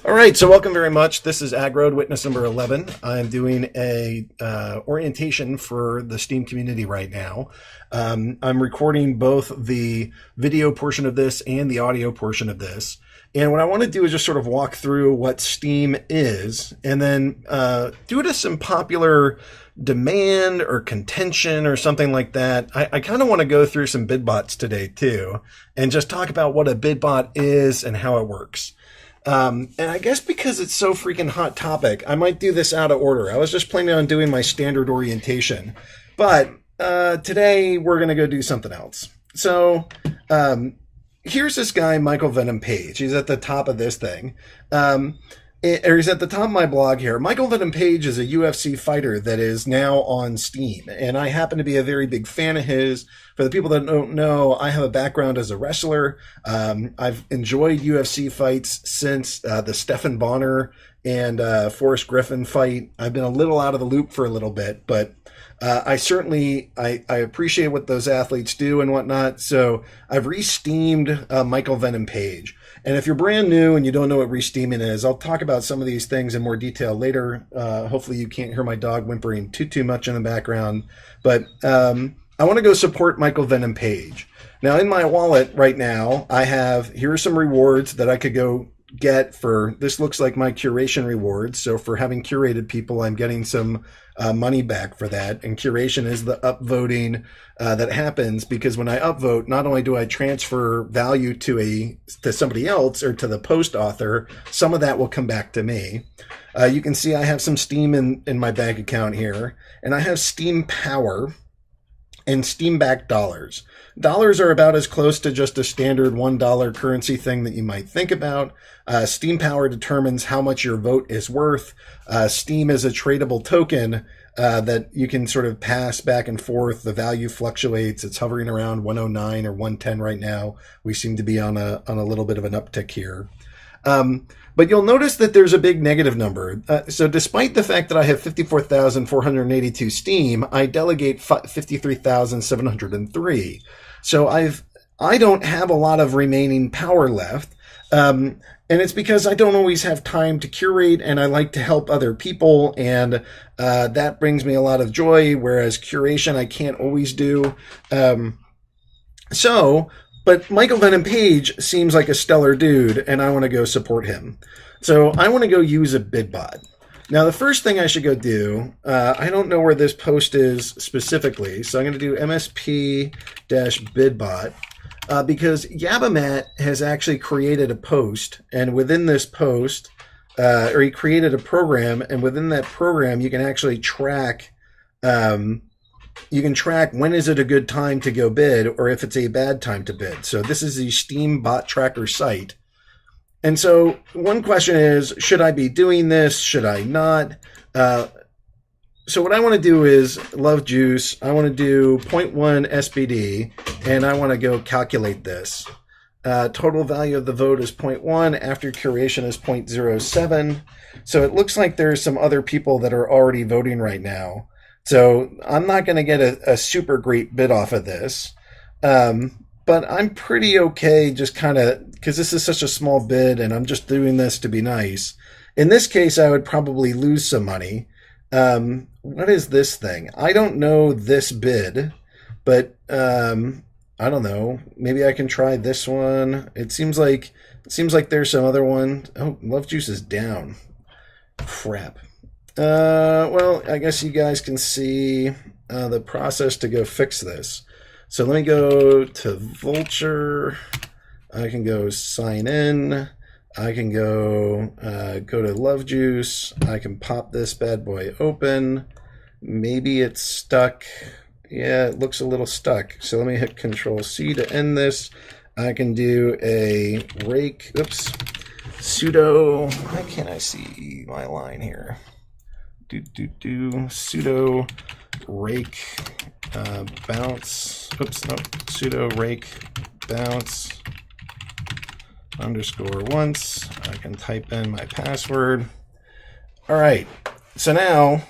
All right, so welcome very much. This is AgRoad Witness number 11. I'm doing a orientation for the Steem community right now. I'm recording both the video portion of this and the audio portion of this. And what I want to do is just sort of walk through what Steem is and then due to some popular demand or contention or something like that, I kind of want to go through some bidbots today too and just talk about what a bidbot is and how it works. And I guess because it's so freaking hot topic, I might do this out of order. I was just planning on doing my standard orientation, but today we're going to go do something else. So here's this guy, Michael Venom Page. He's at the top of this thing. Or he's at the top of my blog here. Michael Venom Page is a UFC fighter that is now on Steem, and I happen to be a very big fan of his. For the people that don't know, I have a background as a wrestler. I've enjoyed UFC fights since the Stephan Bonner and Forrest Griffin fight. I've been a little out of the loop for a little bit, but I certainly appreciate what those athletes do and whatnot. So I've re-steamed Michael Venom Page. And if you're brand new and you don't know what re-steaming is, I'll talk about some of these things in more detail later. Hopefully you can't hear my dog whimpering too much in the background. But I want to go support Michael Venom Page. Now in my wallet right now, here are some rewards that I could go get for, this looks like my curation rewards. So for having curated people, I'm getting some money back for that. And curation is the upvoting that happens because when I upvote, not only do I transfer value to somebody else or to the post author, some of that will come back to me. You can see I have some Steem in my bank account here, and I have Steem Power and Steem backed dollars. Dollars are about as close to just a standard $1 currency thing that you might think about. Steem Power determines how much your vote is worth. Steem is a tradable token that you can sort of pass back and forth. The value fluctuates. It's hovering around 109 or 110 right now. We seem to be on a little bit of an uptick here. But you'll notice that there's a big negative number. So despite the fact that I have 54,482 Steem, I delegate 53,703. So I don't have a lot of remaining power left. And it's because I don't always have time to curate, and I like to help other people, and that brings me a lot of joy, whereas curation I can't always do. But Michael Venom Page seems like a stellar dude, and I want to go support him. So I want to go use a bidbot. Now, the first thing I should go do, I don't know where this post is specifically, so I'm going to do MSP-bidbot, because Yabamat has actually created a post, and within this post, or he created a program, and within that program, you can actually track when is it a good time to go bid or if it's a bad time to bid. So this is the Steem bot tracker site. And so one question is, should I be doing this? Should I not? So what I want to do is love juice. I want to do 0.1 SBD, and I want to go calculate this. Total value of the vote is 0.1. After curation is 0.07. So it looks like there's some other people that are already voting right now. So I'm not going to get a super great bid off of this, but I'm pretty okay just kind of, because this is such a small bid and I'm just doing this to be nice. In this case, I would probably lose some money. What is this thing? I don't know this bid, but I don't know. Maybe I can try this one. It seems like there's some other one. Oh, Love Juice is down. Crap. Well, I guess you guys can see the process to go fix this. So let me go to Vulture. I can go sign in. I can go to Love Juice. I can pop this bad boy open. Maybe it's stuck. Yeah, it looks a little stuck. So let me hit Control C to end this. I can do a rake. Oops. Sudo. Why can't I see my line here? Sudo rake bounce. Oops, no. Sudo rake bounce underscore once. I can type in my password. All right. So now,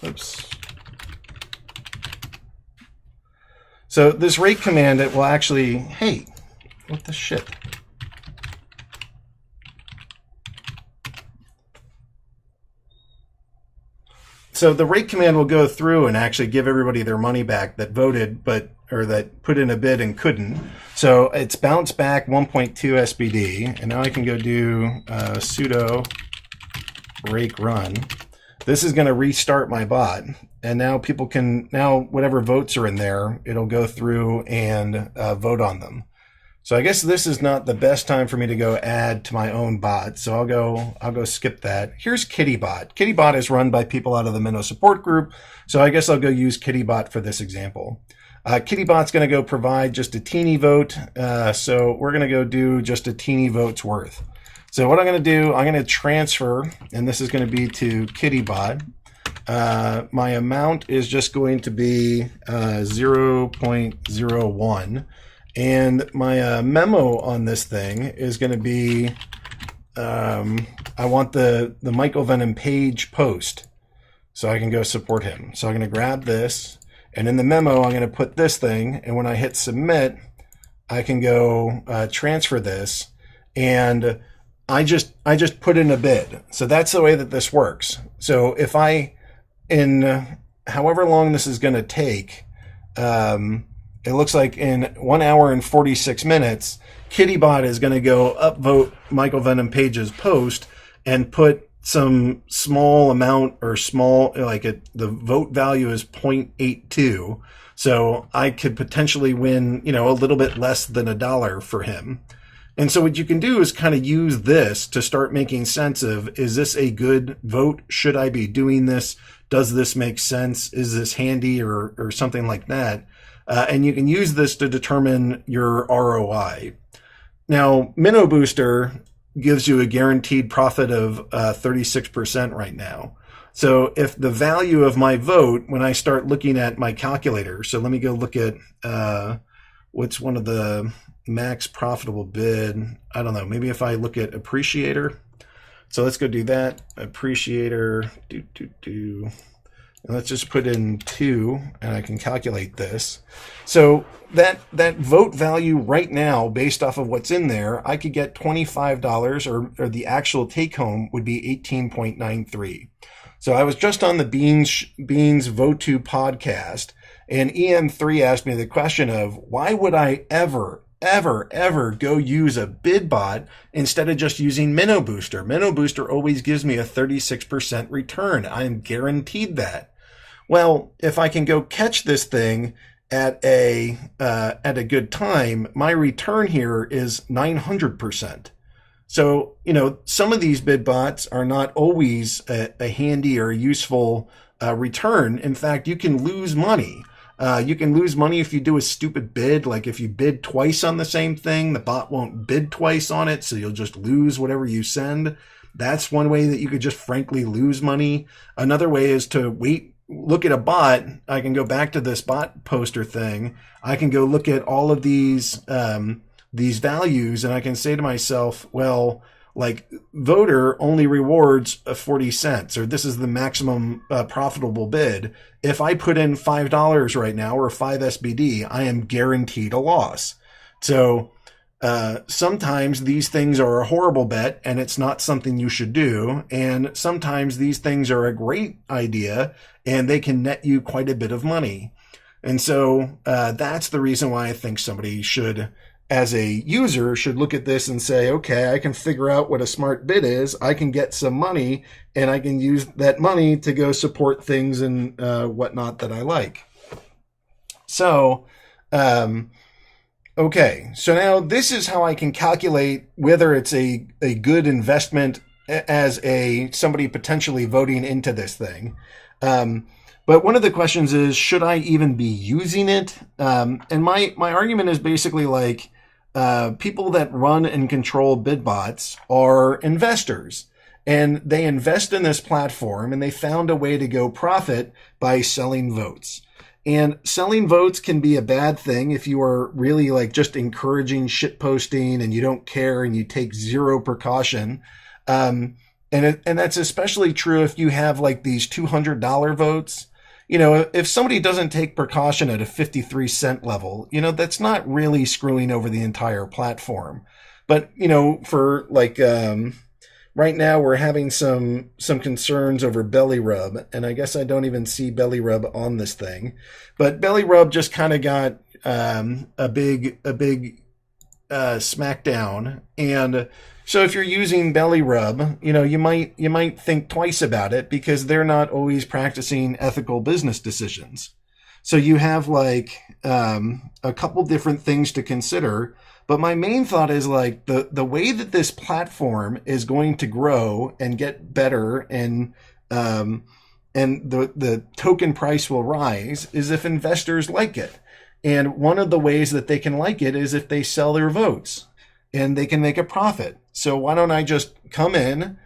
oops. So this rake command, it will actually, hey, what the shit? So the rake command will go through and actually give everybody their money back that voted, or that put in a bid and couldn't. So it's bounced back 1.2 SBD, and now I can go do sudo rake run. This is going to restart my bot, and now people can, whatever votes are in there, it'll go through and vote on them. So I guess this is not the best time for me to go add to my own bot. So I'll go skip that. Here's KittyBot. KittyBot is run by people out of the Minnow Support group. So I guess I'll go use KittyBot for this example. KittyBot's going to go provide just a teeny vote. So we're going to go do just a teeny vote's worth. So what I'm going to do, I'm going to transfer, and this is going to be to KittyBot. My amount is just going to be 0.01. And my memo on this thing is going to be, I want the Michael Venom page post so I can go support him. So I'm going to grab this, and in the memo, I'm going to put this thing. And when I hit submit, I can go transfer this, and I just put in a bid. So that's the way that this works. So if in however long this is going to take, it looks like in 1 hour and 46 minutes, KittyBot is going to go upvote Michael Venom Page's post and put some small amount, or the vote value is 0.82. So I could potentially win, a little bit less than $1 for him. And so what you can do is kind of use this to start making sense of, is this a good vote? Should I be doing this? Does this make sense? Is this handy, or something like that? And you can use this to determine your ROI. Now, Minnow Booster gives you a guaranteed profit of 36% right now. So if the value of my vote, when I start looking at my calculator, so let me go look at what's one of the max profitable bid. I don't know, maybe if I look at Appreciator. So let's go do that. Appreciator, and let's just put in 2, and I can calculate this. So that vote value right now, based off of what's in there, I could get $25, or the actual take home would be 18.93. So I was just on the Beans Vote To podcast, and EM3 asked me the question of, why would I ever go use a bid bot instead of just using Minnow Booster? Minnow Booster always gives me a 36% return. I am guaranteed that. Well, if I can go catch this thing at a good time, my return here is 900%. So, some of these bid bots are not always a handy or useful return. In fact, you can lose money. You can lose money if you do a stupid bid. Like if you bid twice on the same thing, the bot won't bid twice on it, so you'll just lose whatever you send. That's one way that you could just frankly lose money. Another way is to look at a bot. I can go back to this bot poster thing. I can go look at all of these values, and I can say to myself, well, like voter only rewards 40 cents, or this is the maximum profitable bid. If I put in $5 right now, or 5 SBD, I am guaranteed a loss. So sometimes these things are a horrible bet and it's not something you should do. And sometimes these things are a great idea and they can net you quite a bit of money. And so that's the reason why I think somebody should, as a user, should look at this and say, okay, I can figure out what a smart bid is. I can get some money and I can use that money to go support things and whatnot that I like. So, okay, so now this is how I can calculate whether it's a good investment as somebody potentially voting into this thing. But one of the questions is, should I even be using it? And my argument is basically like, people that run and control bid bots are investors, and they invest in this platform and they found a way to go profit by selling votes. And selling votes can be a bad thing if you are really like just encouraging shit posting and you don't care and you take zero precaution. And that's especially true if you have like these $200 votes. You know, if somebody doesn't take precaution at a 53 cent level, you know, that's not really screwing over the entire platform. But, you know, for like, right now we're having some concerns over belly rub, and I guess I don't even see belly rub on this thing, but belly rub just kind of got a big smackdown. And so if you're using belly rub, you might think twice about it, because they're not always practicing ethical business decisions. So you have like a couple different things to consider. But my main thought is like the way that this platform is going to grow and get better, and the token price will rise, is if investors like it. And one of the ways that they can like it is if they sell their votes and they can make a profit. So why don't I just come in,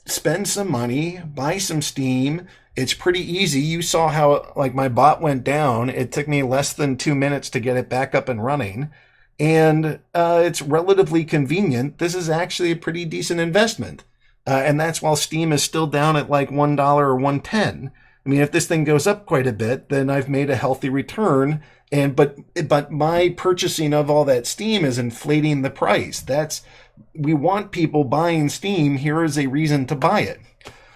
spend some money, buy some Steem. It's pretty easy. You saw how like my bot went down. It took me less than 2 minutes to get it back up and running. And it's relatively convenient. This is actually a pretty decent investment. And that's while Steem is still down at like $1 or $1.10. I mean, if this thing goes up quite a bit, then I've made a healthy return. But my purchasing of all that Steem is inflating the price. We want people buying Steem. Here is a reason to buy it.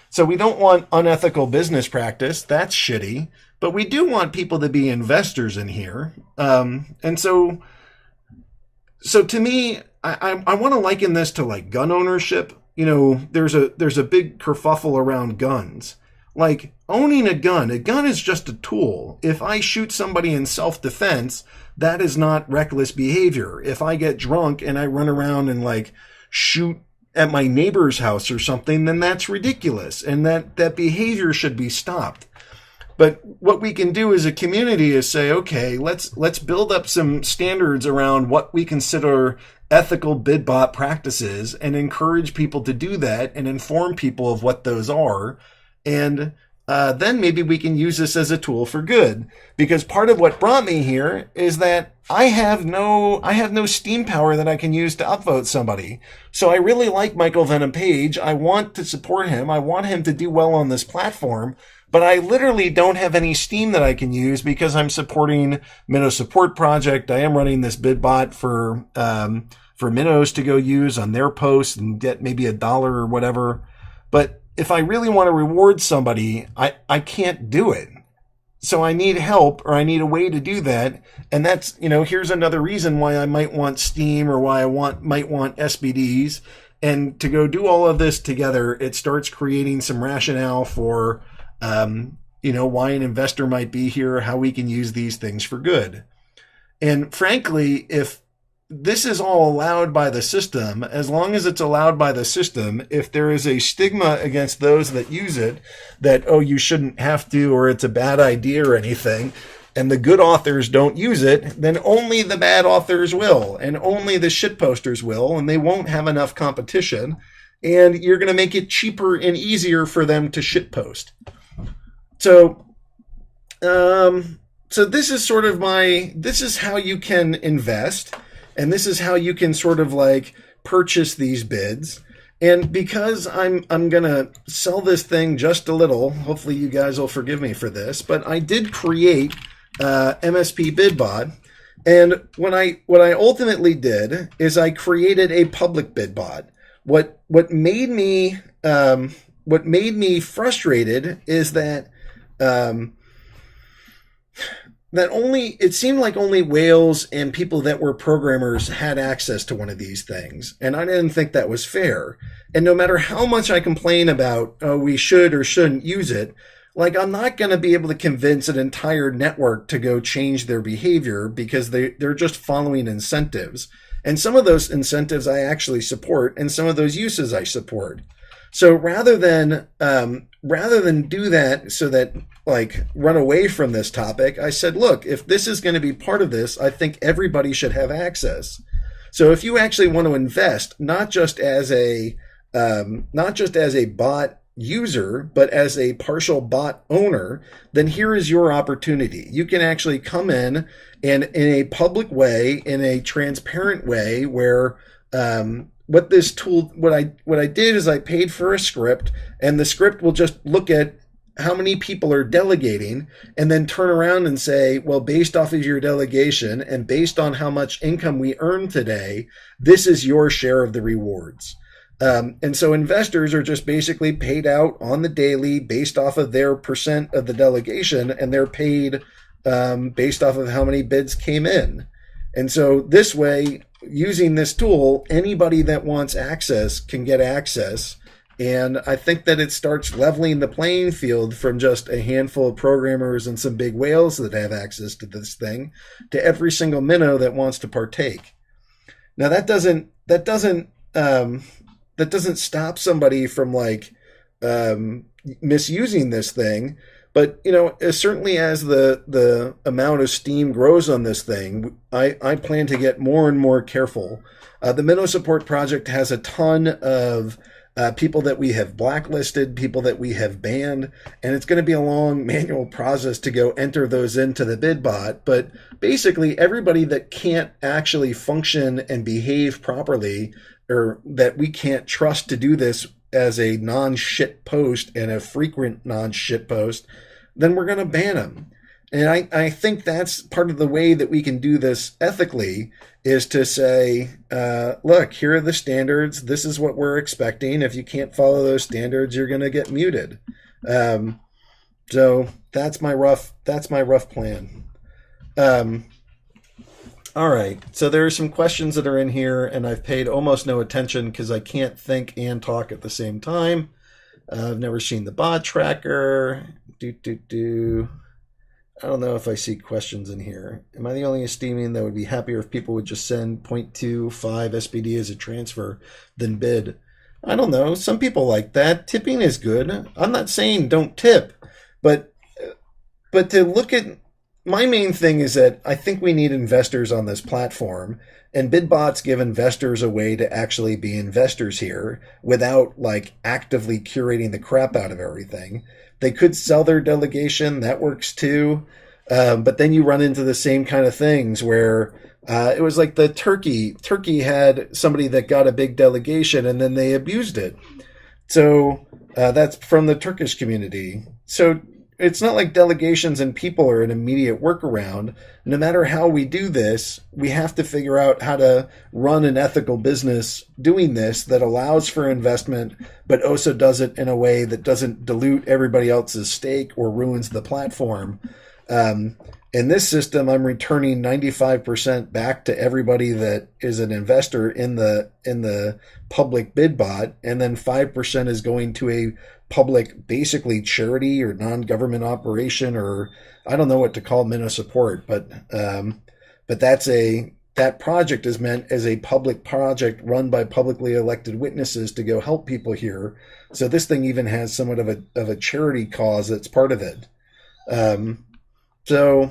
So we don't want unethical business practice. That's shitty. But we do want people to be investors in here. And so to me, I want to liken this to like gun ownership. There's a big kerfuffle around guns. Like owning a gun is just a tool. If I shoot somebody in self-defense, that is not reckless behavior. If I get drunk and I run around and like shoot at my neighbor's house or something, then that's ridiculous. And that behavior should be stopped. But what we can do as a community is say, okay, let's build up some standards around what we consider ethical bidbot practices and encourage people to do that and inform people of what those are. And then maybe we can use this as a tool for good. Because part of what brought me here is that I have no Steem power that I can use to upvote somebody. So I really like Michael Venom Page. I want to support him. I want him to do well on this platform. But I literally don't have any Steem that I can use because I'm supporting Minnow Support Project. I am running this bidbot for Minnows to go use on their posts and get maybe $1 or whatever. But if I really want to reward somebody, I can't do it. So I need help, or I need a way to do that. And that's, here's another reason why I might want Steem, or why I might want SBDs. And to go do all of this together, it starts creating some rationale for, why an investor might be here, how we can use these things for good. And frankly, if this is all allowed by the system, as long as it's allowed by the system, if there is a stigma against those that use it, that, oh, you shouldn't have to, or it's a bad idea or anything, and the good authors don't use it, then only the bad authors will, and only the shit posters will, and they won't have enough competition, and you're going to make it cheaper and easier for them to shit post. So this is sort of this is how you can invest. And this is how you can sort of like purchase these bids. And because I'm going to sell this thing just a little, hopefully you guys will forgive me for this, but I did create MSP bidbot. And what I ultimately did is I created a public bidbot. What made me frustrated is that it seemed like only whales and people that were programmers had access to one of these things. And I didn't think that was fair. And no matter how much I complain about, oh, we should or shouldn't use it, like I'm not going to be able to convince an entire network to go change their behavior because they're just following incentives. And some of those incentives I actually support, and some of those uses I support. So rather than do that so that like run away from this topic, I said, look, if this is going to be part of this, I think everybody should have access. So if you actually want to invest, not just as a bot user, but as a partial bot owner, then here is your opportunity. You can actually come in and in a public way, in a transparent way, where what I did is I paid for a script, and the script will just look at how many people are delegating and then turn around and say, well, based off of your delegation and based on how much income we earned today, this is your share of the rewards. And so investors are just basically paid out on the daily based off of their percent of the delegation, and they're paid based off of how many bids came in. And so this way, using this tool, anybody that wants access can get access. And I think that it starts leveling the playing field from just a handful of programmers and some big whales that have access to this thing to every single minnow that wants to partake. Now that doesn't stop somebody from misusing this thing, but certainly as the amount of steam grows on this thing, I plan to get more and more careful. The Minnow Support Project has a ton of people that we have blacklisted, people that we have banned, and it's going to be a long manual process to go enter those into the bidbot. But basically, everybody that can't actually function and behave properly, or that we can't trust to do this as a non-shit post and a frequent non-shit post, then we're going to ban them. And I think that's part of the way that we can do this ethically, is to say, look, here are the standards. This is what we're expecting. If you can't follow those standards, you're going to get muted. So that's my rough plan. All right. So there are some questions that are in here, and I've paid almost no attention because I can't think and talk at the same time. I've never seen the bot tracker. I don't know if I see questions in here. Am I the only Steemian that would be happier if people would just send 0.25 SPD as a transfer than bid? I don't know. Some people like that. Tipping is good. I'm not saying don't tip, but to look at, my main thing is that I think we need investors on this platform, and bidbots give investors a way to actually be investors here without actively curating the crap out of everything. They could sell their delegation. That works too. But then you run into the same kind of things where it was like the Turkey. Turkey had somebody that got a big delegation and then they abused it. So that's from the Turkish community. So it's not like delegations and people are an immediate workaround. No matter how we do this, we have to figure out how to run an ethical business doing this that allows for investment, but also does it in a way that doesn't dilute everybody else's stake or ruins the platform. In this system, I'm returning 95% back to everybody that is an investor in the public bid bot, and then 5% is going to a public, basically charity or non-government operation, or I don't know what to call Minnow Support, but that project is meant as a public project run by publicly elected witnesses to go help people here. So this thing even has somewhat of a charity cause that's part of it. So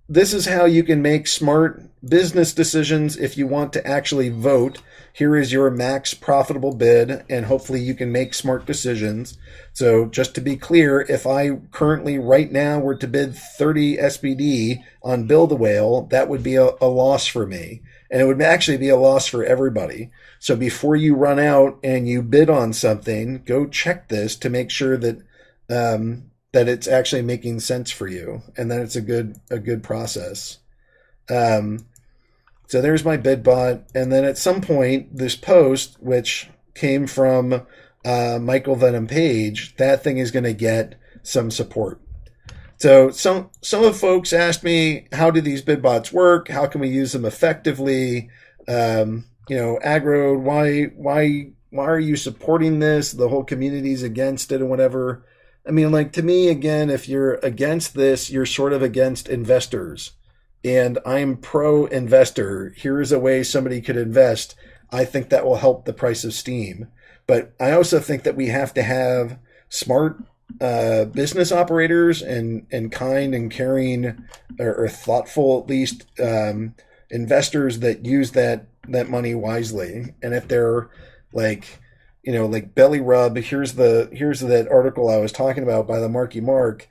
this is how you can make smart business decisions if you want to actually vote. Here is your max profitable bid, and hopefully you can make smart decisions. So just to be clear, if I currently right now were to bid 30 SPD on Build a Whale, that would be a loss for me. And it would actually be a loss for everybody. So before you run out and you bid on something, go check this to make sure that that it's actually making sense for you, and that it's a good process. So there's my bid bot, and then at some point this post, which came from Michael Venom Page, that thing is going to get some support. So some of folks asked me, how do these bid bots work? How can we use them effectively? Aggro, why are you supporting this? The whole community's against it and whatever. I mean, to me, again, if you're against this, you're sort of against investors. And I'm pro-investor. Here's a way somebody could invest. I think that will help the price of Steem. But I also think that we have to have smart business operators and kind and caring or thoughtful, at least, investors that use that money wisely. And if they're like belly rub, here's that article I was talking about by the Marky Mark.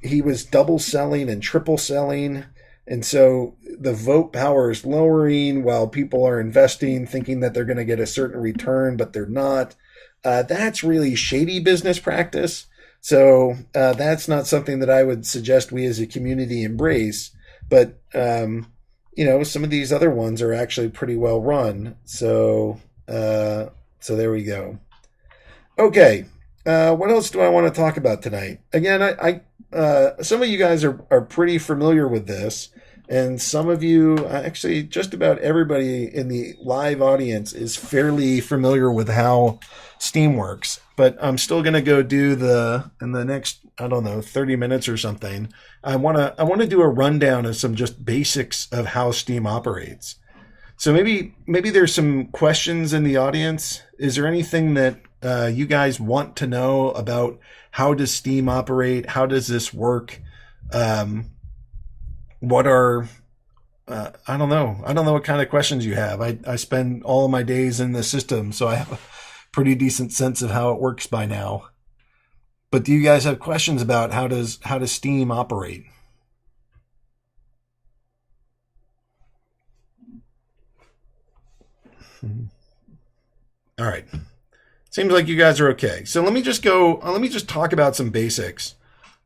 He was double selling and triple selling, and so the vote power is lowering while people are investing thinking that they're going to get a certain return, but they're not. That's really shady business practice. So that's not something that I would suggest we as a community embrace. But some of these other ones are actually pretty well run. So So there we go. Okay. What else do I want to talk about tonight? Again, some of you guys are pretty familiar with this, and some of you, actually, just about everybody in the live audience is fairly familiar with how Steem works. But I'm still going to go do in the next, I don't know, 30 minutes or something. I want to do a rundown of some just basics of how Steem operates. So maybe there's some questions in the audience. Is there anything that you guys want to know about how does Steem operate? How does this work? What are I don't know. I don't know what kind of questions you have. I spend all of my days in the system, so I have a pretty decent sense of how it works by now. But do you guys have questions about how does Steem operate? All right. Seems like you guys are okay. So let me just talk about some basics.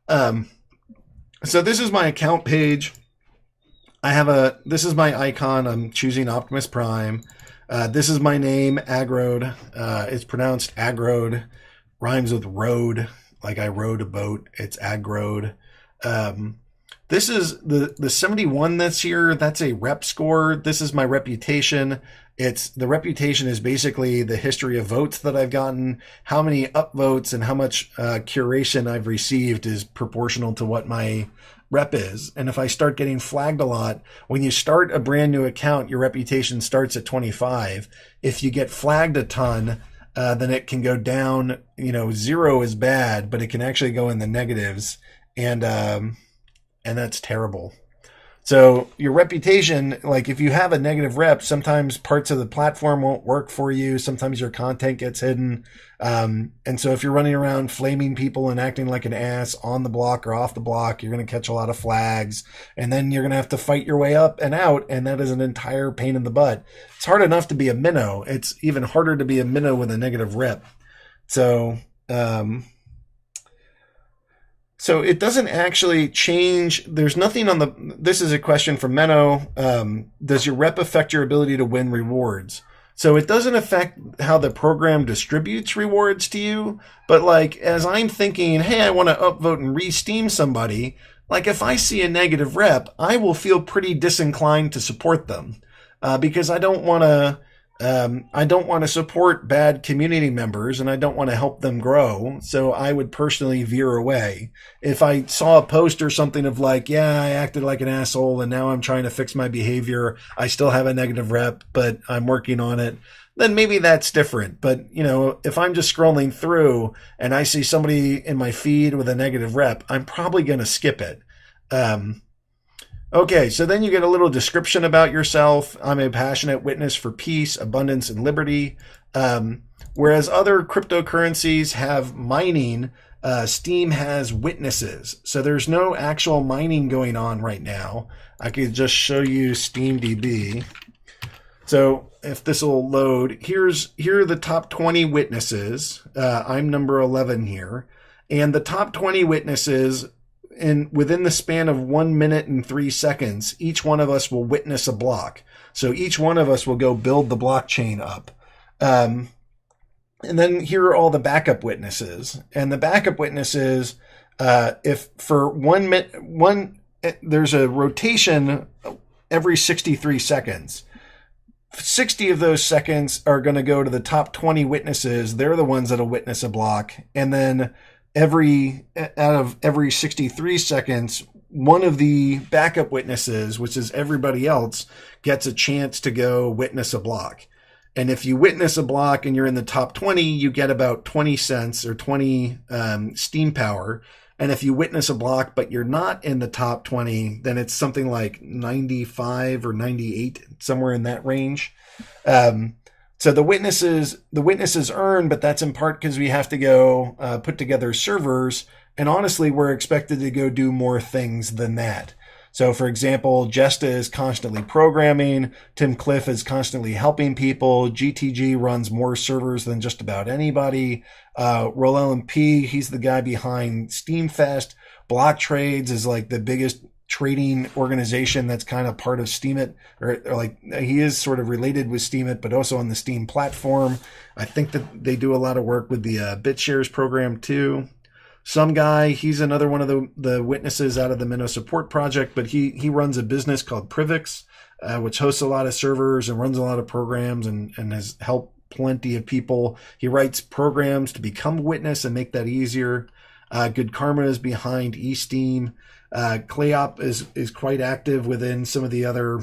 So this is my account page. This is my icon. I'm choosing Optimus Prime. This is my name, Agrode. It's pronounced Agrode. Rhymes with road, like I rode a boat. It's Agrode. This is the 71 that's here. That's a rep score. This is my reputation. The reputation is basically the history of votes that I've gotten. How many upvotes and how much curation I've received is proportional to what my rep is. And if I start getting flagged a lot, when you start a brand new account, your reputation starts at 25. If you get flagged a ton, then it can go down. 0 is bad, but it can actually go in the negatives. And that's terrible. So your reputation, like if you have a negative rep, sometimes parts of the platform won't work for you. Sometimes your content gets hidden. And so if you're running around flaming people and acting like an ass on the block or off the block, you're going to catch a lot of flags. And then you're going to have to fight your way up and out. And that is an entire pain in the butt. It's hard enough to be a minnow. It's even harder to be a minnow with a negative rep. So it doesn't actually change. There's nothing this is a question from Menno. Does your rep affect your ability to win rewards? So it doesn't affect how the program distributes rewards to you. But like, as I'm thinking, hey, I want to upvote and re-steam somebody. Like if I see a negative rep, I will feel pretty disinclined to support them. Because I don't want to support bad community members and I don't want to help them grow. So I would personally veer away. If I saw a post or something of like, yeah, I acted like an asshole and now I'm trying to fix my behavior. I still have a negative rep, but I'm working on it. Then maybe that's different. But, if I'm just scrolling through and I see somebody in my feed with a negative rep, I'm probably going to skip it. Okay, so then you get a little description about yourself. I'm a passionate witness for peace, abundance, and liberty. Whereas other cryptocurrencies have mining, Steem has witnesses. So there's no actual mining going on right now. I could just show you SteemDB. So if this will load, here are the top 20 witnesses. I'm number 11 here. And the top 20 witnesses, within the span of 1 minute and 3 seconds, each one of us will witness a block. So each one of us will go build the blockchain up. And then here are all the backup witnesses. And the backup witnesses, if for 1 minute, there's a rotation every 63 seconds. 60 of those seconds are going to go to the top 20 witnesses. They're the ones that'll witness a block. And then out of every 63 seconds, one of the backup witnesses, which is everybody else, gets a chance to go witness a block. And if you witness a block and you're in the top 20, you get about 20 cents or 20 Steem power. And if you witness a block but you're not in the top 20, then it's something like 95 or 98, somewhere in that range. So the witnesses earn, but that's in part because we have to go put together servers. And honestly, we're expected to go do more things than that. So for example, Jesta is constantly programming. Tim Cliff is constantly helping people. GTG runs more servers than just about anybody. RollLMP, he's the guy behind Steamfest. Block Trades is like the biggest trading organization that's kind of part of Steemit, or like he is sort of related with Steemit, but also on the Steem platform. I think that they do a lot of work with the BitShares program too. Some guy, he's another one of the witnesses out of the Minnow Support Project, but he runs a business called Privix, which hosts a lot of servers and runs a lot of programs and has helped plenty of people. He writes programs to become a witness and make that easier. Good Karma is behind eSteem. Clayop is quite active within some of the other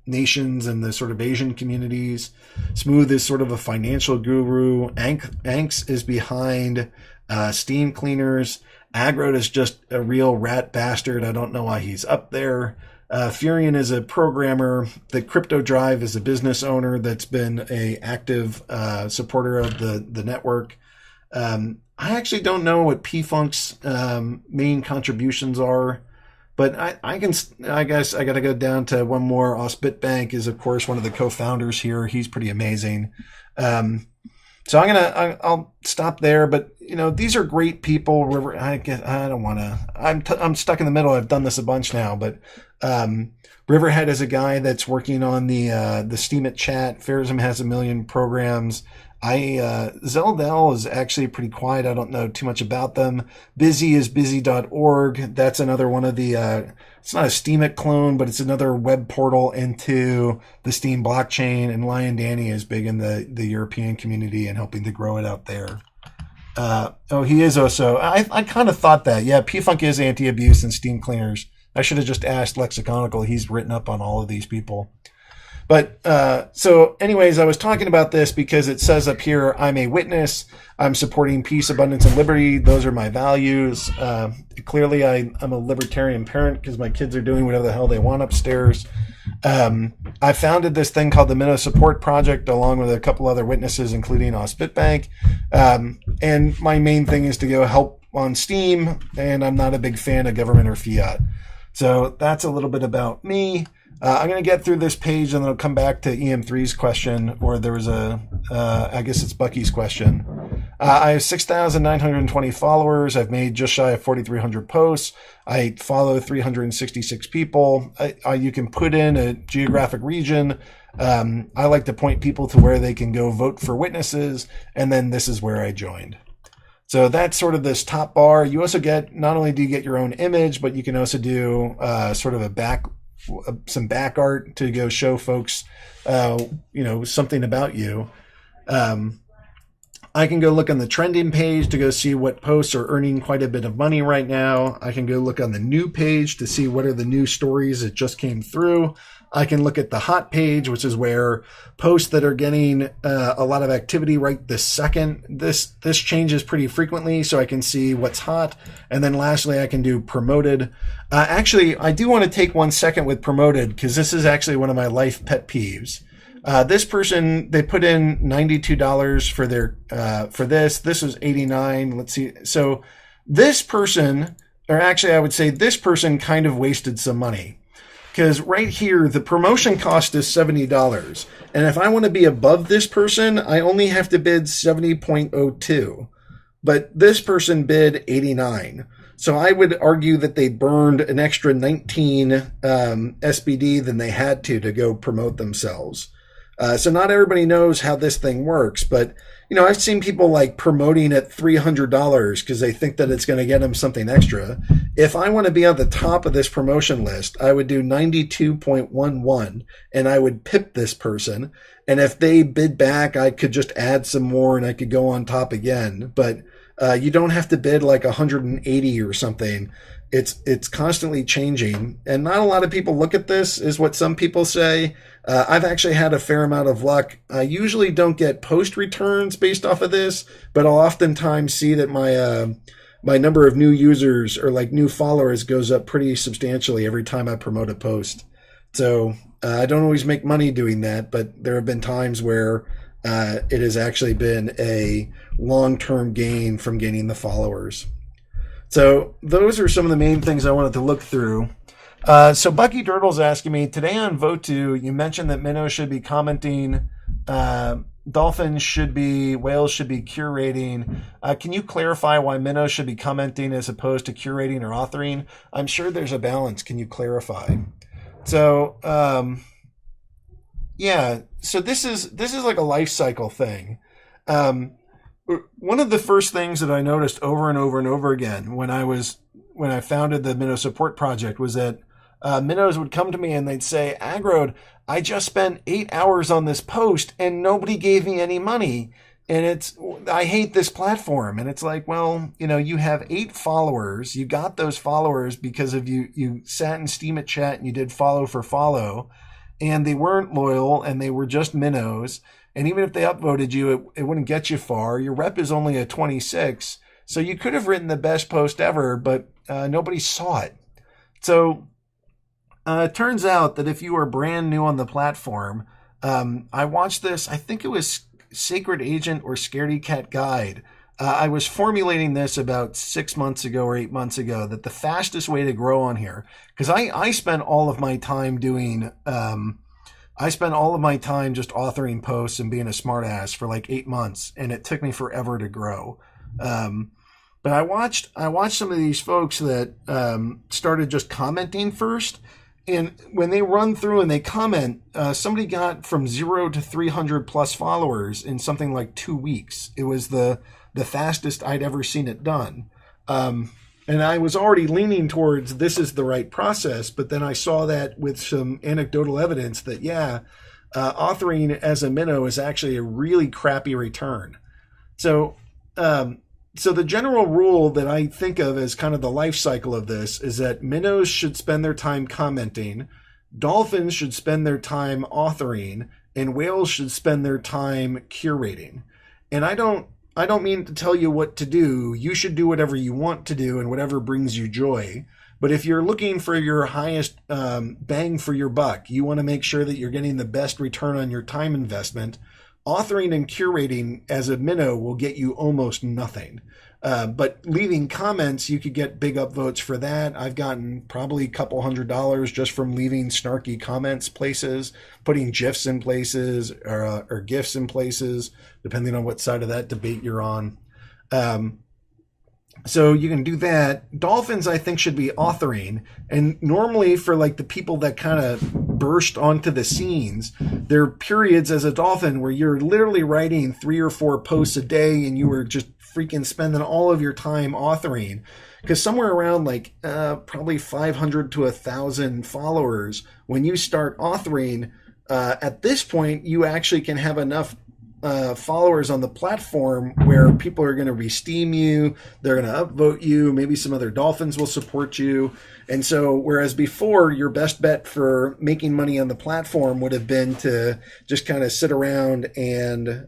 nations and the sort of Asian communities. Smooth is sort of a financial guru. Anx is behind Steam Cleaners. Agrod is just a real rat bastard. I don't know why he's up there. Furion is a programmer. The Crypto Drive is a business owner that's been a active supporter of the network. I actually don't know what P-Funk's main contributions are, but I guess I got to go down to one more. Osbitbank is, of course, one of the co-founders here. He's pretty amazing. So I'll stop there, but these are great people. I don't want to. I'm stuck in the middle. I've done this a bunch now, but Riverhead is a guy that's working on the Steemit chat. Farism has a million programs. Zeldel is actually pretty quiet. I don't know too much about them. Busy is busy.org. That's another one of the, it's not a Steemit clone, but it's another web portal into the Steem blockchain. And Lion Danny is big in the European community and helping to grow it out there. He is also, I kind of thought that. Yeah, P-Funk is anti-abuse and Steem Cleaners. I should have just asked Lexiconical. He's written up on all of these people. But so anyways, I was talking about this because it says up here, I'm a witness. I'm supporting peace, abundance, and liberty. Those are my values. Clearly, I'm a libertarian parent because my kids are doing whatever the hell they want upstairs. I founded this thing called the Minnow Support Project along with a couple other witnesses, including Osbitbank. And my main thing is to go help on Steem, and I'm not a big fan of government or fiat. So that's a little bit about me. I'm going to get through this page and then I'll come back to EM3's question, or there was I guess it's Bucky's question. I have 6,920 followers. I've made just shy of 4,300 posts. I follow 366 people. You can put in a geographic region. I like to point people to where they can go vote for witnesses, and then this is where I joined. So that's sort of this top bar. You also get, not only do you get your own image, but you can also do sort of some back art to go show folks, something about you. I can go look on the trending page to go see what posts are earning quite a bit of money right now. I can go look on the new page to see what are the new stories that just came through. I can look at the hot page, which is where posts that are getting a lot of activity right this second. This changes pretty frequently, so I can see what's hot. And then lastly, I can do promoted. Actually, I do want to take 1 second with promoted because this is actually one of my life pet peeves. This person, they put in $92 for their for this. This was $89. Let's see. So this person, or actually I would say this person kind of wasted some money. Because right here, the promotion cost is $70. And if I want to be above this person, I only have to bid 70.02. But this person bid 89. So I would argue that they burned an extra 19 SBD than they had to go promote themselves. So not everybody knows how this thing works, but I've seen people like promoting at $300 because they think that it's going to get them something extra. If I want to be on the top of this promotion list, I would do 92.11 and I would pip this person. And if they bid back, I could just add some more and I could go on top again. But you don't have to bid like 180 or something. It's constantly changing, and not a lot of people look at this, is what some people say. I've actually had a fair amount of luck. I usually don't get post returns based off of this, but I'll oftentimes see that my number of new users or like new followers goes up pretty substantially every time I promote a post. So I don't always make money doing that, but there have been times where it has actually been a long-term gain from gaining the followers. So those are some of the main things I wanted to look through. So Bucky Dirtle's asking me, today on Vote2, you mentioned that Minnow should be commenting dolphins should be, whales should be curating. Can you clarify why minnows should be commenting as opposed to curating or authoring? I'm sure there's a balance. Can you clarify? So, yeah. So this is like a life cycle thing. One of the first things that I noticed over and over and over again when I founded the Minnow Support Project was that minnows would come to me and they'd say, Agrode, I just spent 8 hours on this post and nobody gave me any money. And I hate this platform. And it's like, well, you have 8 followers. You got those followers because of you sat in Steem at chat and you did follow for follow, and they weren't loyal and they were just minnows. And even if they upvoted you, it wouldn't get you far. Your rep is only a 26. So you could have written the best post ever, but nobody saw it. So it turns out that if you are brand new on the platform, I watched this, I think it was Sacred Agent or Scaredy Cat Guide. I was formulating this about 6 months ago or 8 months ago, that the fastest way to grow on here, because I spent all of my time doing, I spent all of my time just authoring posts and being a smartass for like 8 months, and it took me forever to grow. But I watched some of these folks that started just commenting first. And when they run through and they comment, somebody got from 0 to 300 plus followers in something like 2 weeks. It was the fastest I'd ever seen it done. And I was already leaning towards this is the right process, but then I saw that with some anecdotal evidence that, authoring as a minnow is actually a really crappy return. So the general rule that I think of as kind of the life cycle of this is that minnows should spend their time commenting, dolphins should spend their time authoring, and whales should spend their time curating. And I don't mean to tell you what to do. You should do whatever you want to do and whatever brings you joy. But if you're looking for your highest bang for your buck, you want to make sure that you're getting the best return on your time investment, authoring and curating as a minnow will get you almost nothing. But leaving comments, you could get big upvotes for that. I've gotten probably a couple $100 just from leaving snarky comments places, putting GIFs in places or GIFs in places, depending on what side of that debate you're on. So you can do that. Dolphins, I think, should be authoring. And normally for like the people that kind of burst onto the scenes, there are periods as a dolphin where you're literally writing 3 or 4 posts a day and you were just freaking spending all of your time authoring. Because somewhere around like probably 500 to 1,000 followers, when you start authoring, at this point, you actually can have enough followers on the platform where people are going to re-steam you, they're going to upvote you, maybe some other dolphins will support you. And so whereas before your best bet for making money on the platform would have been to just kind of sit around and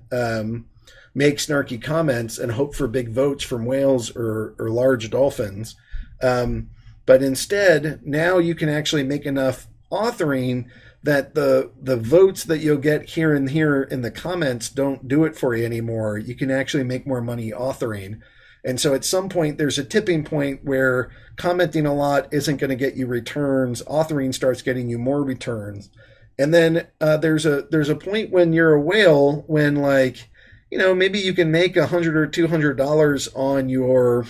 make snarky comments and hope for big votes from whales or large dolphins. But instead, now you can actually make enough authoring that the votes that you'll get here and here in the comments don't do it for you anymore. You can actually make more money authoring. And so at some point, there's a tipping point where commenting a lot isn't going to get you returns. Authoring starts getting you more returns. And then there's a point when you're a whale when, like, maybe you can make $100 or $200 on your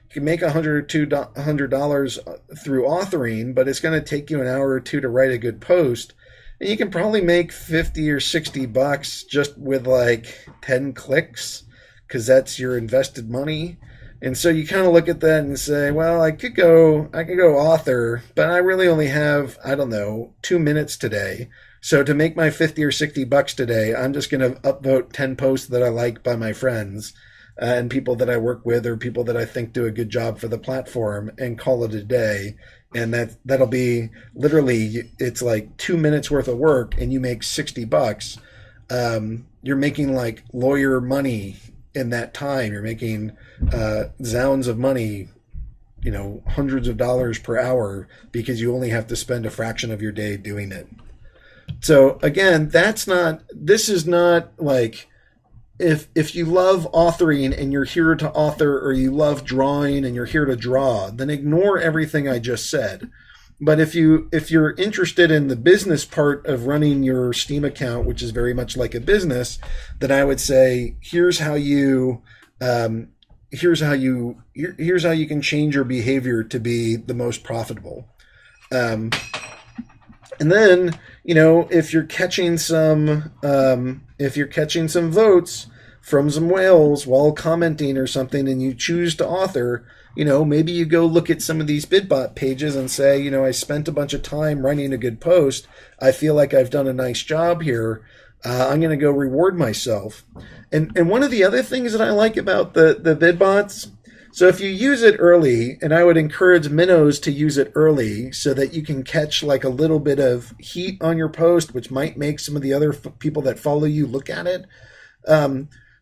you can make $100 or $200 through authoring, but it's going to take you an hour or two to write a good post. And you can probably make 50 or 60 bucks just with like 10 clicks, because that's your invested money. And so you kind of look at that and say, well, I could go author, but I really only have, 2 minutes today. So to make my 50 or 60 bucks today, I'm just going to upvote 10 posts that I like by my friends and people that I work with or people that I think do a good job for the platform and call it a day. And that'll be literally, it's like 2 minutes worth of work and you make 60 bucks. You're making like lawyer money in that time. You're making zounds of money, hundreds of dollars per hour because you only have to spend a fraction of your day doing it. So again, this is not like, if you love authoring and you're here to author, or you love drawing and you're here to draw, then ignore everything I just said. But if you're interested in the business part of running your Steem account, which is very much like a business, then I would say here's how you can change your behavior to be the most profitable. And then, if you're catching some votes from some whales while commenting or something, and you choose to author, maybe you go look at some of these bidbot pages and say, I spent a bunch of time writing a good post. I feel like I've done a nice job here. I'm going to go reward myself. And one of the other things that I like about the bidbots, so if you use it early, and I would encourage minnows to use it early so that you can catch like a little bit of heat on your post, which might make some of the other people that follow you look at it.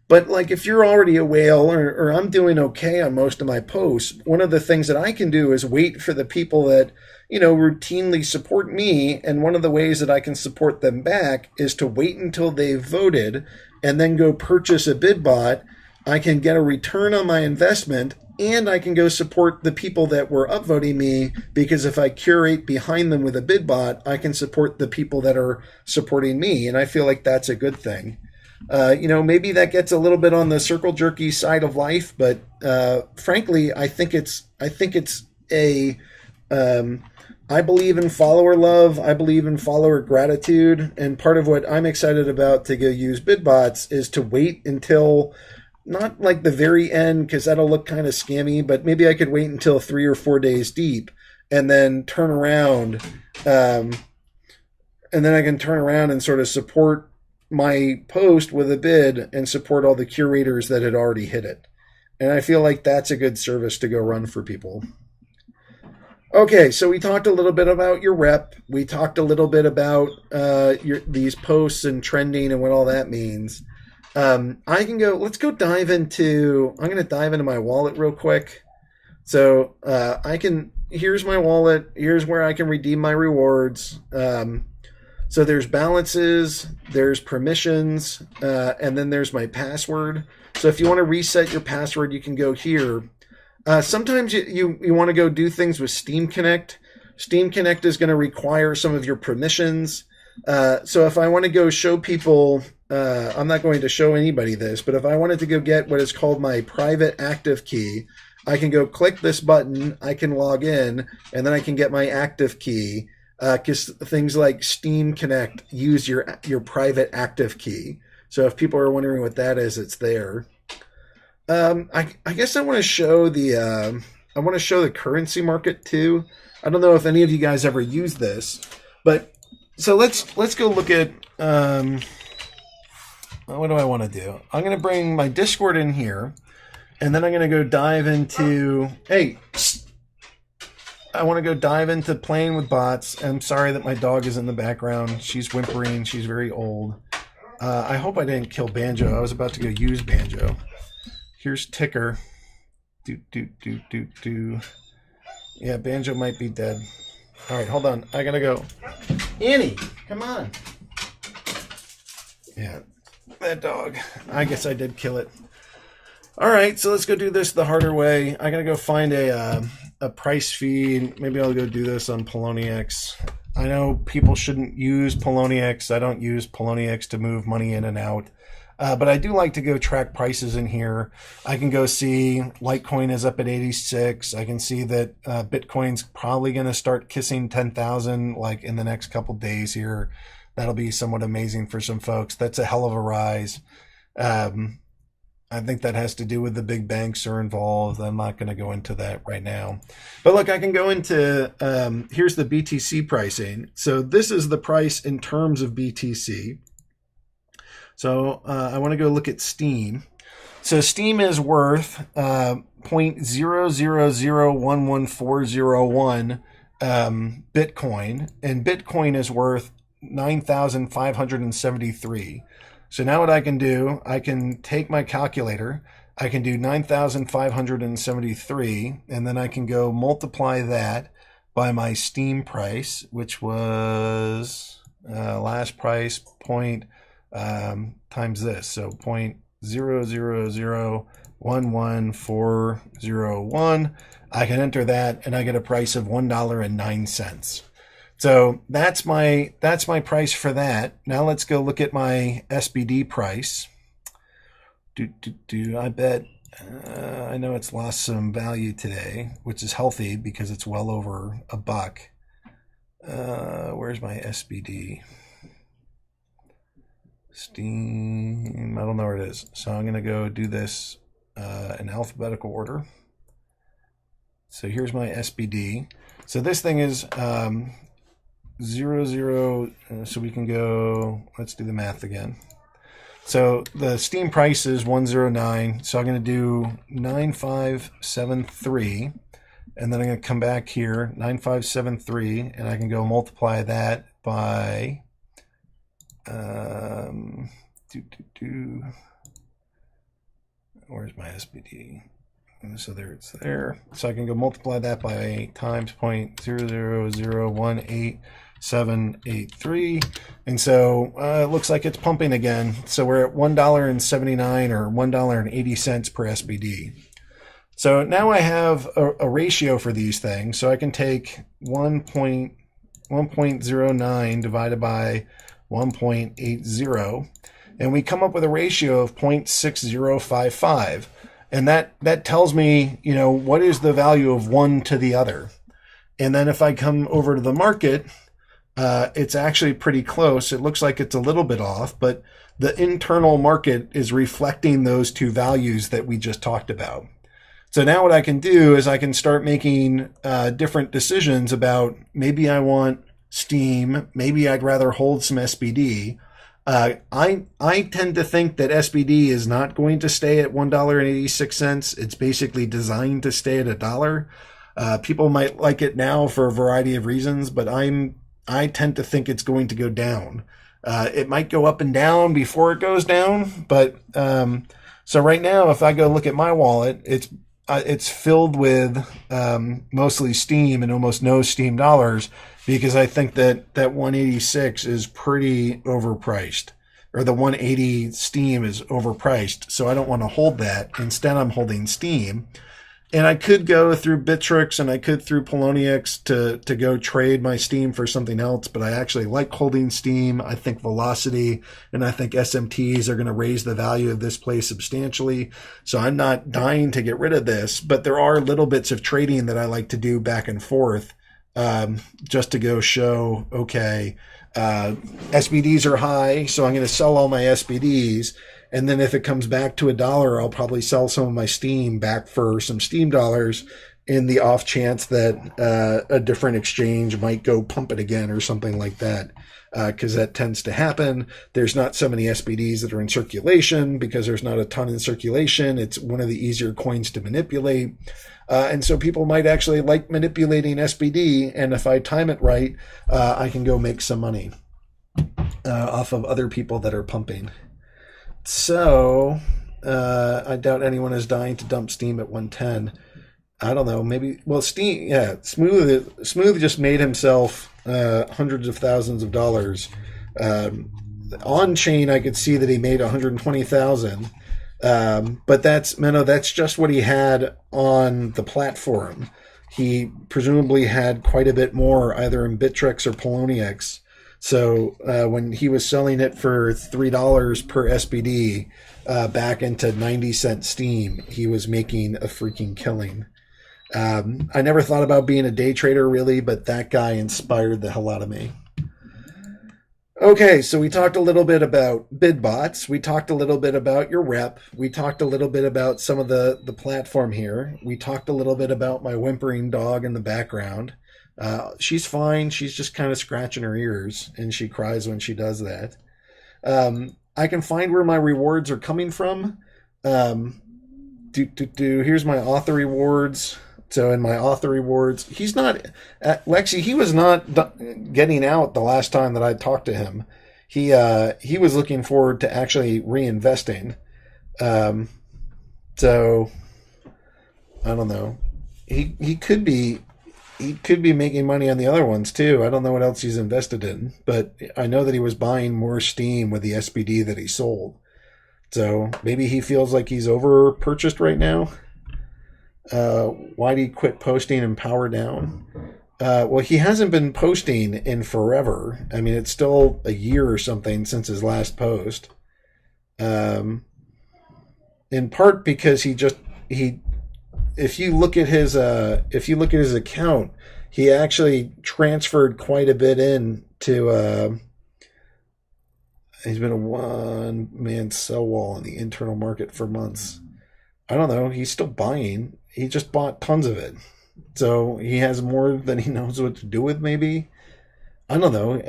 But like if you're already a whale, or I'm doing okay on most of my posts, one of the things that I can do is wait for the people that, routinely support me. And one of the ways that I can support them back is to wait until they've voted and then go purchase a bidbot. I can get a return on my investment, and I can go support the people that were upvoting me, because if I curate behind them with a bidbot, I can support the people that are supporting me. And I feel like that's a good thing. Maybe that gets a little bit on the circle jerky side of life, but frankly, I think it's I believe in follower love. I believe in follower gratitude. And part of what I'm excited about to go use bidbots is to wait until, not like the very end, because that'll look kind of scammy, but maybe I could wait until 3 or 4 days deep and then turn around. And then I can turn around and sort of support my post with a bid and support all the curators that had already hit it. And I feel like that's a good service to go run for people. Okay, so we talked a little bit about your rep. We talked a little bit about these posts and trending and what all that means. I'm going to dive into my wallet real quick. So here's my wallet. Here's where I can redeem my rewards. So there's balances, there's permissions, and then there's my password. So if you want to reset your password, you can go here. Sometimes you want to go do things with Steem Connect. Steem Connect is going to require some of your permissions. So if I want to go show people, I'm not going to show anybody this, but if I wanted to go get what is called my private active key, I can go click this button, I can log in, and then I can get my active key. Because things like Steem Connect use your private active key. So if people are wondering what that is, it's there. I guess I want to show the currency market too. I don't know if any of you guys ever use this, but so let's go look at what do I want to do? I'm going to bring my Discord in here, and then I'm going to go dive into I want to go dive into playing with bots. I'm sorry that my dog is in the background. She's whimpering. She's very old. I hope I didn't kill Banjo. I was about to go use Banjo. Here's Ticker. Yeah, Banjo might be dead. All right, hold on. I gotta go. Annie, come on. Yeah, that dog. I guess I did kill it. All right, so let's go do this the harder way. I gotta go find a price feed. Maybe I'll go do this on Poloniex. I know people shouldn't use Poloniex. I don't use Poloniex to move money in and out. But I do like to go track prices in here. I can go see Litecoin is up at 86. I can see that Bitcoin's probably going to start kissing 10,000 like in the next couple days here. That'll be somewhat amazing for some folks. That's a hell of a rise. I think that has to do with the big banks are involved. I'm not going to go into that right now. But look, I can go into, here's the BTC pricing. So this is the price in terms of BTC. So I want to go look at Steem. So Steem is worth 0.0001141 Bitcoin, and Bitcoin is worth 9,573. So now what I can do, I can take my calculator, I can do 9,573, and then I can go multiply that by my Steem price, which was last price point times this, so 0.000111401. I can enter that and I get a price of $1.09. So that's my price for that. Now let's go look at my SBD price. I bet I know it's lost some value today, which is healthy because it's well over $1. Where's my SBD? Steem, I don't know where it is. So I'm going to go do this in alphabetical order. So here's my SBD. So this thing is 00, so we can go, let's do the math again. So the Steem price is 109. So I'm going to do 9573. And then I'm going to come back here, 9573, and I can go multiply that by where's my SBD? So there, it's there. So I can go multiply that by times 0.0018783, and so it looks like it's pumping again. So we're at $1.79 or $1.80 per SBD. So now I have a ratio for these things. So I can take 1.09 divided by 1.80, and we come up with a ratio of 0.6055. And that tells me, you know, what is the value of one to the other. And then if I come over to the market, it's actually pretty close. It looks like it's a little bit off, but the internal market is reflecting those two values that we just talked about. So now what I can do is I can start making different decisions about maybe I want Steem, maybe I'd rather hold some SBD. I tend to think that SBD is not going to stay at $1.86. It's basically designed to stay at $1. People might like it now for a variety of reasons, but I tend to think it's going to go down. It might go up and down before it goes down, but so right now, if I go look at my wallet, it's filled with mostly Steem and almost no Steem dollars, because I think that 186 is pretty overpriced, or the 180 Steem is overpriced. So I don't want to hold that. Instead, I'm holding Steem. And I could go through Bittrex and I could through Poloniex to go trade my Steem for something else, but I actually like holding Steem. I think velocity and I think SMTs are going to raise the value of this play substantially. So I'm not dying to get rid of this, but there are little bits of trading that I like to do back and forth, just to go show, okay, SBDs are high, so I'm going to sell all my SBDs. And then if it comes back to $1, I'll probably sell some of my Steem back for some Steem dollars in the off chance that a different exchange might go pump it again or something like that, because that tends to happen. There's not so many SBDs that are in circulation because there's not a ton in circulation. It's one of the easier coins to manipulate. And so people might actually like manipulating SBD, and if I time it right, I can go make some money off of other people that are pumping. So I doubt anyone is dying to dump Steem at 110. I don't know, maybe, well, Steem, yeah, Smooth just made himself hundreds of thousands of dollars. On chain, I could see that he made 120,000. But that's just what he had on the platform. He presumably had quite a bit more either in Bittrex or Poloniex. So when he was selling it for $3 per SBD back into 90-cent Steem, he was making a freaking killing. I never thought about being a day trader really, but that guy inspired the hell out of me. Okay, so we talked a little bit about bidbots. We talked a little bit about your rep. We talked a little bit about some of the platform here. We talked a little bit about my whimpering dog in the background. She's fine. She's just kind of scratching her ears, and she cries when she does that. I can find where my rewards are coming from. Here's my author rewards. So in my author rewards, he's not, Lexi, he was not getting out the last time that I talked to him. He was looking forward to actually reinvesting. So I don't know. He could be making money on the other ones too. I don't know what else he's invested in, but I know that he was buying more Steem with the SBD that he sold. So maybe he feels like he's over purchased right now. Why did he quit posting and power down? Well, he hasn't been posting in forever. I mean, it's still a year or something since his last post. In part because if you look at his account, he actually transferred quite a bit in to. He's been a one-man sell wall in the internal market for months. I don't know. He's still buying. He just bought tons of it. So he has more than he knows what to do with, maybe. I don't know.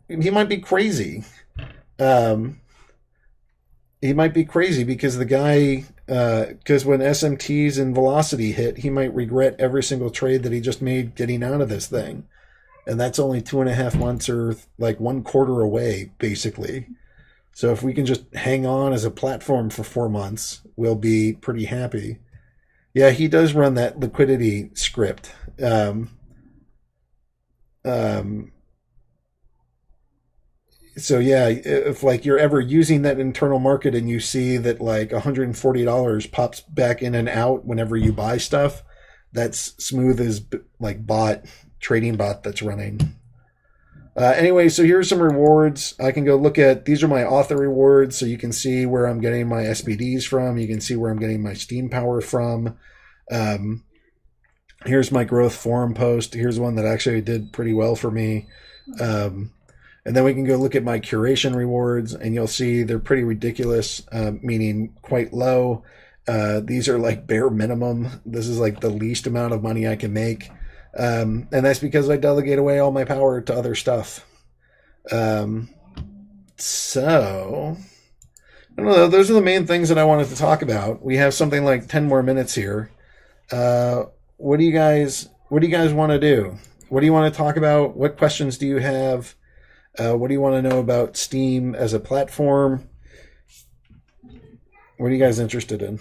He might be crazy. He might be crazy because the guy, because when SMTs and velocity hit, he might regret every single trade that he just made getting out of this thing. And that's only 2.5 months or like 1 quarter away, basically. So if we can just hang on as a platform for 4 months, we'll be pretty happy. Yeah, he does run that liquidity script. So yeah, if like you're ever using that internal market and you see that like $140 pops back in and out whenever you buy stuff, that's Smooth as like trading bot that's running. Anyway, so here's some rewards. I can go look at, these are my author rewards, so you can see where I'm getting my SPDs from. You can see where I'm getting my Steem power from. Here's my growth forum post. Here's one that actually did pretty well for me. And then we can go look at my curation rewards, and you'll see they're pretty ridiculous, meaning quite low. These are like bare minimum. This is like the least amount of money I can make. And that's because I delegate away all my power to other stuff. So I don't know. Those are the main things that I wanted to talk about. We have something like 10 more minutes here. What do you guys want to do? What do you want to talk about? What questions do you have? What do you want to know about Steem as a platform? What are you guys interested in?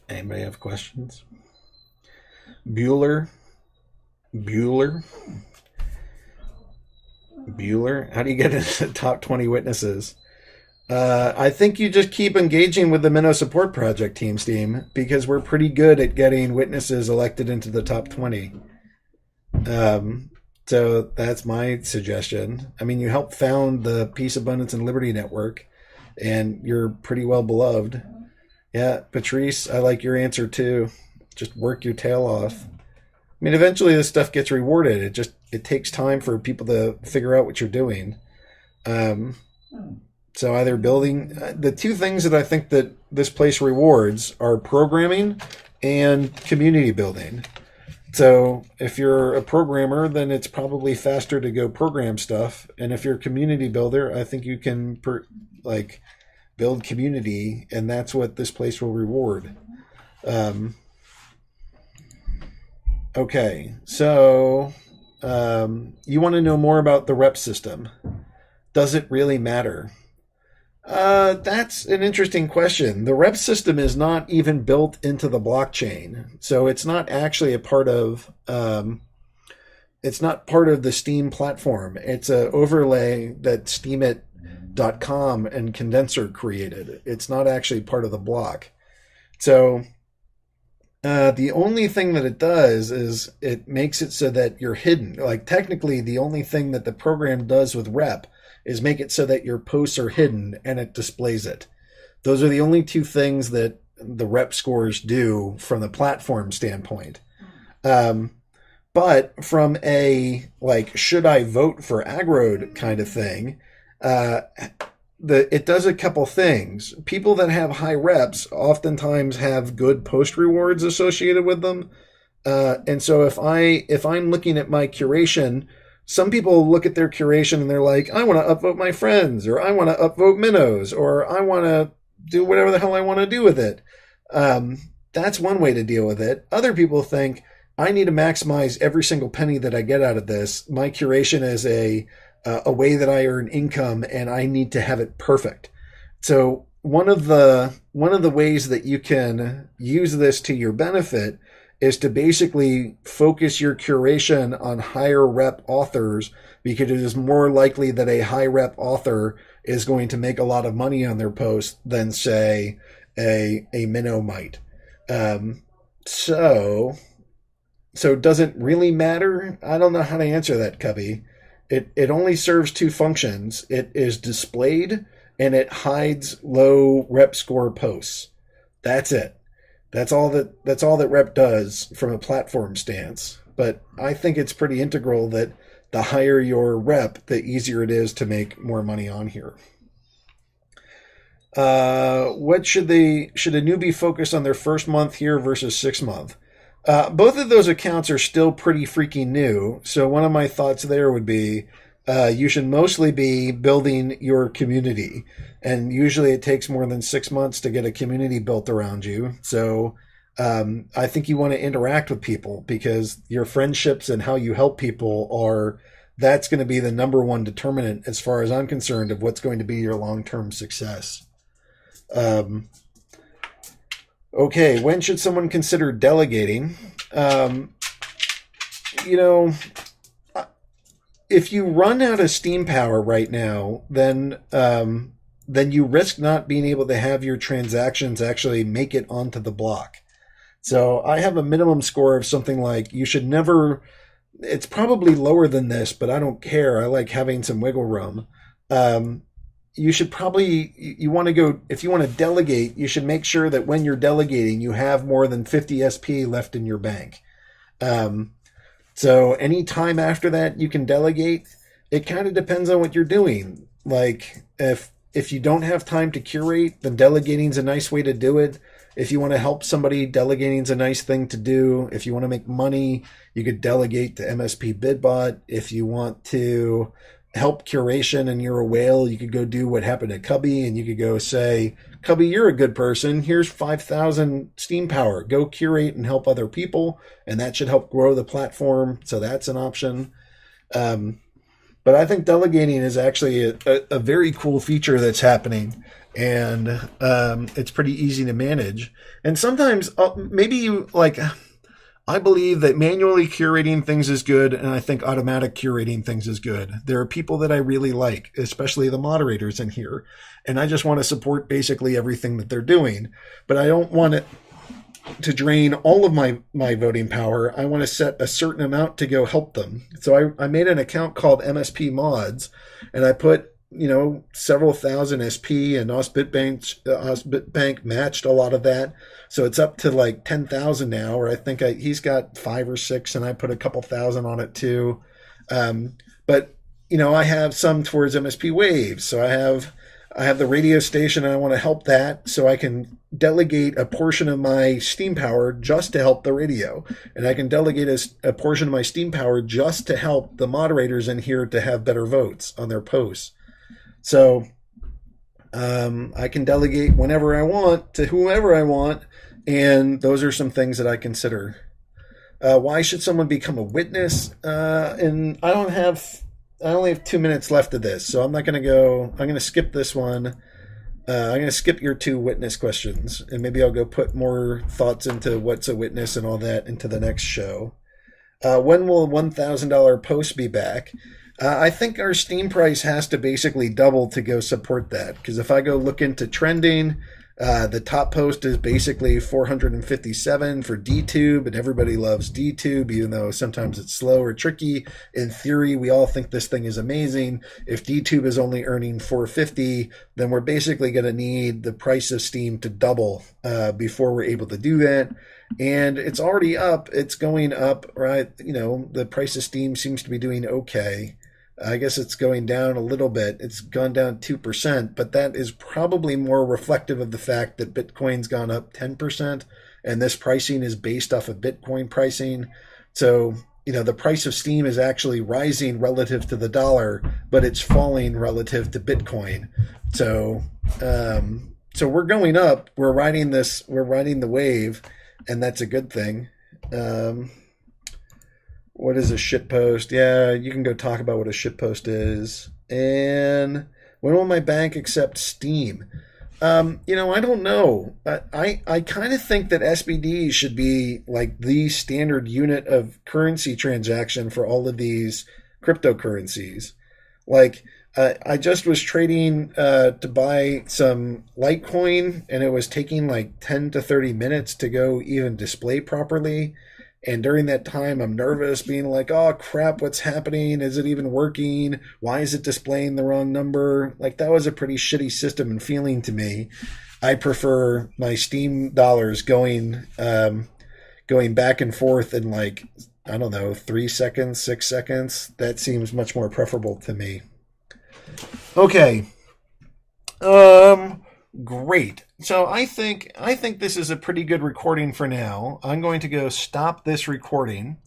Anybody have questions? Bueller? How do you get into the top 20 witnesses? I think you just keep engaging with the Minnow Support Project team, Steem, because we're pretty good at getting witnesses elected into the top 20. So that's my suggestion. I mean, you helped found the Peace, Abundance, and Liberty Network, and you're pretty well beloved. Yeah, Patrice, I like your answer too. Just work your tail off. I mean, eventually this stuff gets rewarded. It takes time for people to figure out what you're doing. So either building, the two things that I think that this place rewards are programming and community building. So if you're a programmer, then it's probably faster to go program stuff. And if you're a community builder, I think you can build community, and that's what this place will reward. Okay, so you want to know more about the rep system. Does it really matter? That's an interesting question. The rep system is not even built into the blockchain, so it's not actually a part of. It's not part of the Steem platform. It's an overlay that Steemit.com and Condenser created. It's not actually part of the block. So the only thing that it does is it makes it so that you're hidden. Like technically, the only thing that the program does with rep is make it so that your posts are hidden and it displays it. Those are the only two things that the rep scores do from the platform standpoint. But from a should I vote for Agrode kind of thing, it does a couple things. People that have high reps oftentimes have good post rewards associated with them. And so if I'm looking at my curation, some people look at their curation and they're like, I want to upvote my friends, or I want to upvote minnows, or I want to do whatever the hell I want to do with it. That's one way to deal with it. Other people think, I need to maximize every single penny that I get out of this. My curation is a way that I earn income, and I need to have it perfect. So one of the ways that you can use this to your benefit is to basically focus your curation on higher rep authors, because it is more likely that a high rep author is going to make a lot of money on their post than, say, a minnow might. So does it really matter? I don't know how to answer that, Cubby. It only serves two functions. It is displayed and it hides low rep score posts. That's it. That's all that rep does from a platform stance. But I think it's pretty integral that the higher your rep, the easier it is to make more money on here. What should a newbie focus on their first month here versus 6 month? Both of those accounts are still pretty freaking new. So one of my thoughts there would be, you should mostly be building your community. And usually it takes more than 6 months to get a community built around you. So I think you want to interact with people, because your friendships and how you help people that's going to be the number one determinant, as far as I'm concerned, of what's going to be your long-term success. Okay, when should someone consider delegating? If you run out of Steem power right now, then you risk not being able to have your transactions actually make it onto the block. So I have a minimum score of something like, you should never, it's probably lower than this, but I don't care. I like having some wiggle room. You should probably, you want to go, if you want to delegate, you should make sure that when you're delegating, you have more than 50 SP left in your bank. So any time after that you can delegate. It kind of depends on what you're doing. Like if you don't have time to curate, then delegating's a nice way to do it. If you want to help somebody, delegating's a nice thing to do. If you want to make money, you could delegate to MSP Bidbot. If you want to help curation and you're a whale, you could go do what happened to Cubby, and you could go say, Cubby, you're a good person. Here's 5,000 Steem power. Go curate and help other people, and that should help grow the platform. So that's an option. But I think delegating is actually a very cool feature that's happening, and it's pretty easy to manage. And sometimes maybe you like, I believe that manually curating things is good, and I think automatic curating things is good. There are people that I really like, especially the moderators in here, and I just want to support basically everything that they're doing. But I don't want it to drain all of my voting power. I want to set a certain amount to go help them. So I made an account called MSP Mods, and I put several thousand SP, and OSBitbank matched a lot of that. So it's up to like 10,000 now, or I think he's got 5 or 6, and I put a couple thousand on it too. But I have some towards MSP Waves. So I have the radio station, and I want to help that, so I can delegate a portion of my Steem power just to help the radio. And I can delegate a portion of my Steem power just to help the moderators in here to have better votes on their posts. So I can delegate whenever I want to whoever I want, and those are some things that I consider. Why should someone become a witness? And I only have 2 minutes left of this, so I'm going to skip this one. I'm going to skip your 2 witness questions, and maybe I'll go put more thoughts into what's a witness and all that into the next show. When will $1,000 post be back? I think our Steem price has to basically double to go support that, because if I go look into trending, the top post is basically 457 for DTube, and everybody loves DTube, even though sometimes it's slow or tricky. In theory, we all think this thing is amazing. If DTube is only earning 450, then we're basically going to need the price of Steem to double before we're able to do that. And it's already up. It's going up, right? The price of Steem seems to be doing okay. I guess it's going down a little bit. It's gone down 2%, but that is probably more reflective of the fact that Bitcoin's gone up 10%, and this pricing is based off of Bitcoin pricing. So, the price of Steem is actually rising relative to the dollar, but it's falling relative to Bitcoin. So, we're going up. We're riding the wave, and that's a good thing. What is a shitpost? Yeah, you can go talk about what a shitpost is. And when will my bank accept Steem? I don't know. I kind of think that SBD should be like the standard unit of currency transaction for all of these cryptocurrencies. Like, I just was trading to buy some Litecoin, and it was taking like 10 to 30 minutes to go even display properly. And during that time, I'm nervous, being like, oh crap, what's happening? Is it even working? Why is it displaying the wrong number? Like, that was a pretty shitty system and feeling to me. I prefer my Steem dollars going back and forth in like, I don't know, 3 seconds, 6 seconds. That seems much more preferable to me. Okay. Great. So I think this is a pretty good recording for now. I'm going to go stop this recording.